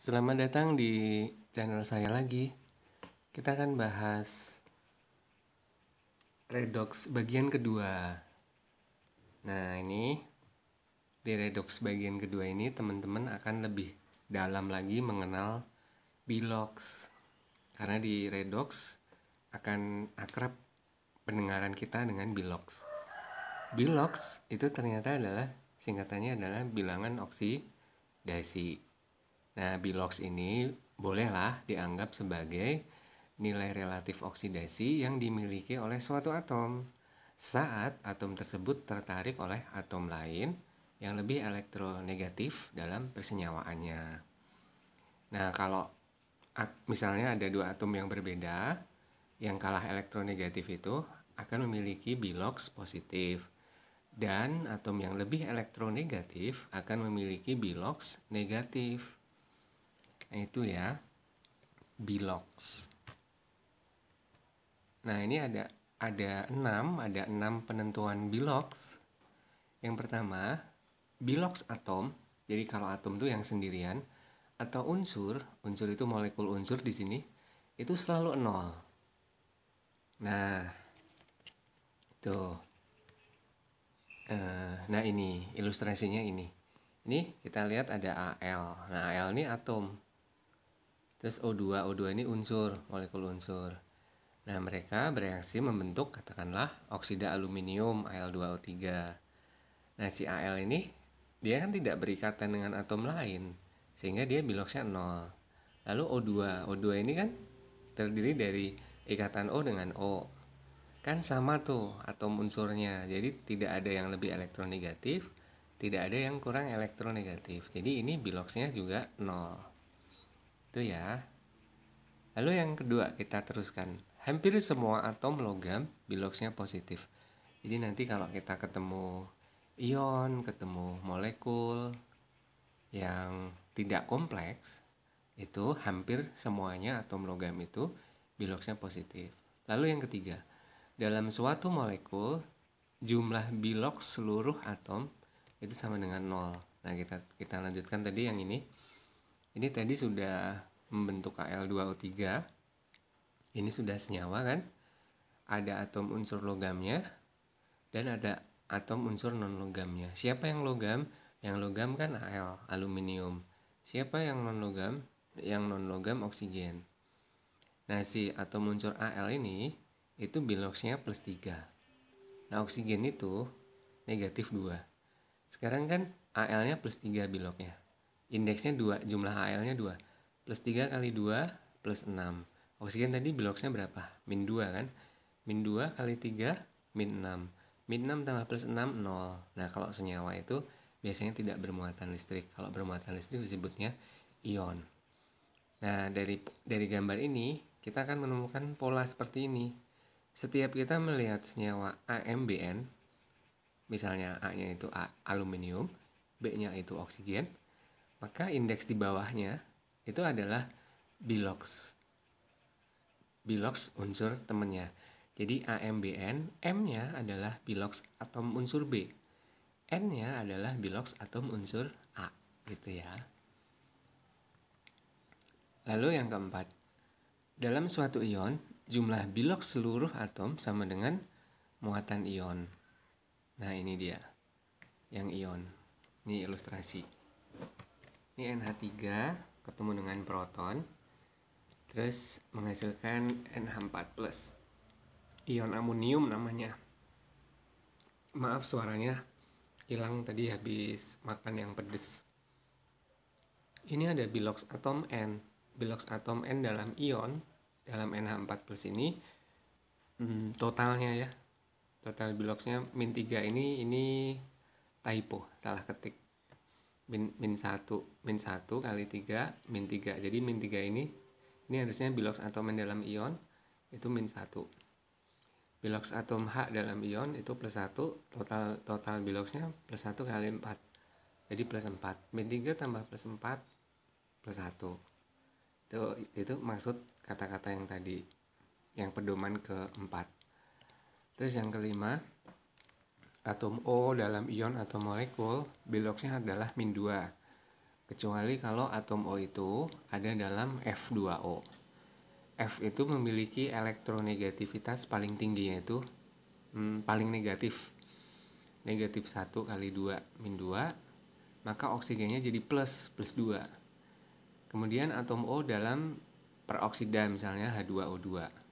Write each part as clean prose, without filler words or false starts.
Selamat datang di channel saya lagi. Kita akan bahas redox bagian kedua. Nah, ini di redox bagian kedua ini teman-teman akan lebih dalam lagi mengenal bilox. Karena di redox akan akrab pendengaran kita dengan bilox. Bilox itu ternyata adalah singkatannya adalah bilangan oksidasi. Nah, bilox ini bolehlah dianggap sebagai nilai relatif oksidasi yang dimiliki oleh suatu atom saat atom tersebut tertarik oleh atom lain yang lebih elektronegatif dalam persenyawaannya. Nah, kalau misalnya ada dua atom yang berbeda, yang kalah elektronegatif itu akan memiliki bilox positif. Dan atom yang lebih elektronegatif akan memiliki bilox negatif. Nah, itu ya, bilox. Nah, ini ada 6 penentuan bilox. Yang pertama, bilox atom. Jadi kalau atom itu yang sendirian atau unsur itu molekul unsur di sini itu selalu 0. Nah, tuh. Nah, ini ilustrasinya ini. Ini kita lihat ada Al. Nah, Al ini atom. Terus O2 ini unsur, molekul unsur. Nah, mereka bereaksi membentuk katakanlah oksida aluminium Al2O3. Nah, si Al ini dia kan tidak berikatan dengan atom lain, sehingga dia biloxnya 0. Lalu O2 ini kan terdiri dari ikatan O dengan O. Kan sama tuh atom unsurnya, jadi tidak ada yang lebih elektronegatif, tidak ada yang kurang elektronegatif. Jadi ini biloxnya juga 0. Itu ya. Lalu yang kedua kita teruskan. Hampir semua atom logam biloxnya positif. Jadi nanti kalau kita ketemu ion, ketemu molekul yang tidak kompleks, itu hampir semuanya atom logam itu biloxnya positif. Lalu yang ketiga, dalam suatu molekul jumlah bilox seluruh atom itu sama dengan 0. Nah, kita lanjutkan tadi yang ini. Ini tadi sudah membentuk Al2O3. Ini sudah senyawa kan? Ada atom unsur logamnya dan ada atom unsur non logamnya. Siapa yang logam? Yang logam kan Al, aluminium. Siapa yang non logam? Yang non logam oksigen. Nah, si atom unsur Al ini itu biloxnya +3. Nah, oksigen itu negatif 2. Sekarang kan Al-nya +3 biloknya. Indeksnya 2, jumlah Al-nya 2. +3 kali 2 +6. Oksigen tadi biloxnya berapa? -2 kan? -2 kali 3 -6. -6 tambah +6 0. Nah, kalau senyawa itu biasanya tidak bermuatan listrik. Kalau bermuatan listrik disebutnya ion. Nah, dari gambar ini kita akan menemukan pola seperti ini. Setiap kita melihat senyawa AMBN, misalnya A-nya itu aluminium, B-nya itu oksigen, maka indeks di bawahnya itu adalah bilox unsur temennya. Jadi AMBN, M-nya adalah bilox atom unsur B, N-nya adalah bilox atom unsur A, gitu ya. Lalu yang keempat, dalam suatu ion, jumlah bilox seluruh atom sama dengan muatan ion. Nah, ini dia yang ion. Ini ilustrasi. Ini NH3 ketemu dengan proton, terus menghasilkan NH4+. Ion amonium namanya. Maaf suaranya hilang tadi habis makan yang pedes. Ini ada bilox atom N. Bilox atom N dalam ion, dalam NH4+ ini totalnya ya. Total biloxnya -3 ini typo, salah ketik. -1 kali 3 -3. Jadi -3 ini harusnya bilox atom N dalam ion itu -1. Bilox atom H dalam ion itu +1, total biloxnya +1 kali 4. Jadi +4. -3 tambah +4 +1. Itu maksud kata-kata yang tadi, yang pedoman ke-4. Terus yang kelima, atom O dalam ion atau molekul biloxnya adalah -2. kecuali kalau atom O itu ada dalam F2O. F itu memiliki elektronegativitas paling tinggi, yaitu paling negatif. Negatif 1 kali 2 min 2, maka oksigennya jadi plus 2. Kemudian atom O dalam peroksida misalnya H2O2.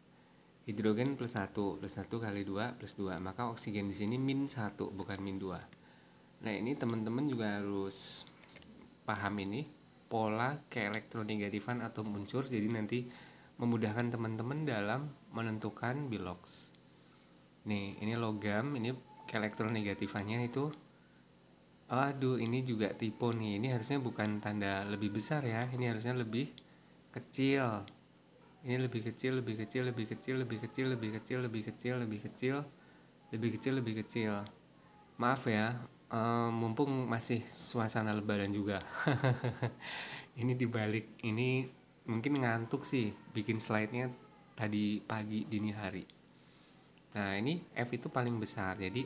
Hidrogen plus 1 kali 2 plus 2, maka oksigen di sini min 1 bukan min 2. Nah, ini teman-teman juga harus paham ini pola keelektronegatifan atom unsur, jadi nanti memudahkan teman-teman dalam menentukan bilox. Nih, ini logam, ini keelektronegatifannya itu, aduh ini juga typo nih, ini harusnya bukan tanda lebih besar ya, ini harusnya lebih kecil. Ini lebih kecil, lebih kecil, lebih kecil, lebih kecil, lebih kecil, lebih kecil, lebih kecil, lebih kecil, lebih kecil. Maaf ya, mumpung masih suasana lebaran juga. Ini dibalik, ini mungkin ngantuk sih bikin slide-nya tadi pagi dini hari. Nah, ini F itu paling besar. Jadi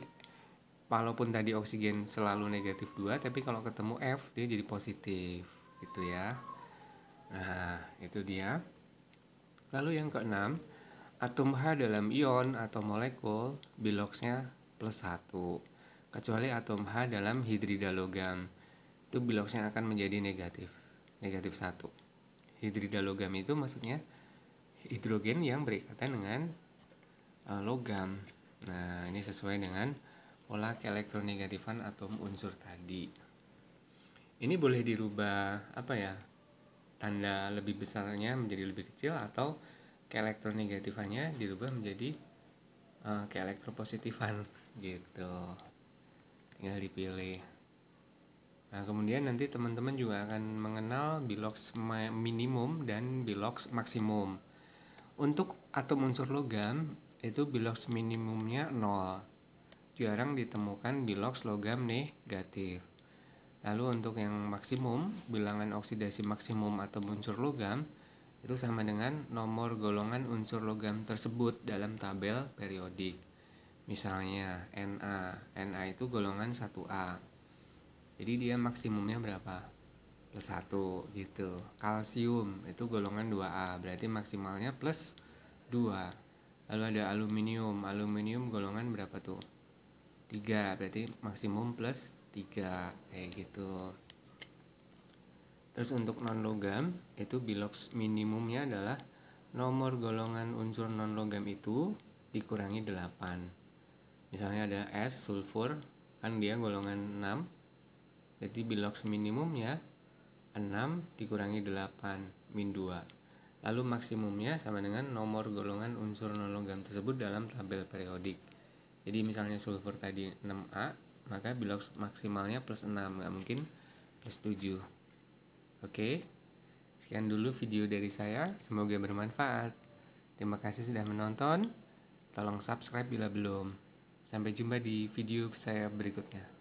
walaupun tadi oksigen selalu negatif 2, tapi kalau ketemu F dia jadi positif gitu ya. Nah, itu dia. Lalu yang keenam, atom H dalam ion atau molekul biloxnya plus 1. Kecuali atom H dalam hidrida logam, itu biloxnya akan menjadi negatif 1. Hidrida logam itu maksudnya hidrogen yang berikatan dengan logam. Nah, ini sesuai dengan pola keelektronegatifan atom unsur tadi. Ini boleh dirubah apa ya? Tanda lebih besarnya menjadi lebih kecil, atau keelektronegatifannya dirubah menjadi keelektropositifan gitu. Tinggal dipilih. Nah, kemudian nanti teman-teman juga akan mengenal bilox minimum dan bilox maksimum. Untuk atom unsur logam itu bilox minimumnya 0. Jarang ditemukan bilox logam negatif. Lalu untuk yang maksimum, bilangan oksidasi maksimum atom unsur logam itu sama dengan nomor golongan unsur logam tersebut dalam tabel periodik. Misalnya Na itu golongan 1A. Jadi dia maksimumnya berapa? Plus 1 gitu. Kalsium itu golongan 2A, berarti maksimalnya plus 2. Lalu ada aluminium golongan berapa tuh? 3, berarti maksimum plus 3, kayak gitu. Terus untuk non logam itu bilox minimumnya adalah nomor golongan unsur non logam itu dikurangi 8. Misalnya ada S sulfur, kan dia golongan 6, jadi bilox minimumnya 6 dikurangi 8 min 2. Lalu maksimumnya sama dengan nomor golongan unsur non logam tersebut dalam tabel periodik. Jadi misalnya sulfur tadi 6A, maka bilox maksimalnya plus 6, nggak mungkin plus 7. Oke, sekian dulu video dari saya, semoga bermanfaat. Terima kasih sudah menonton, tolong subscribe bila belum. Sampai jumpa di video saya berikutnya.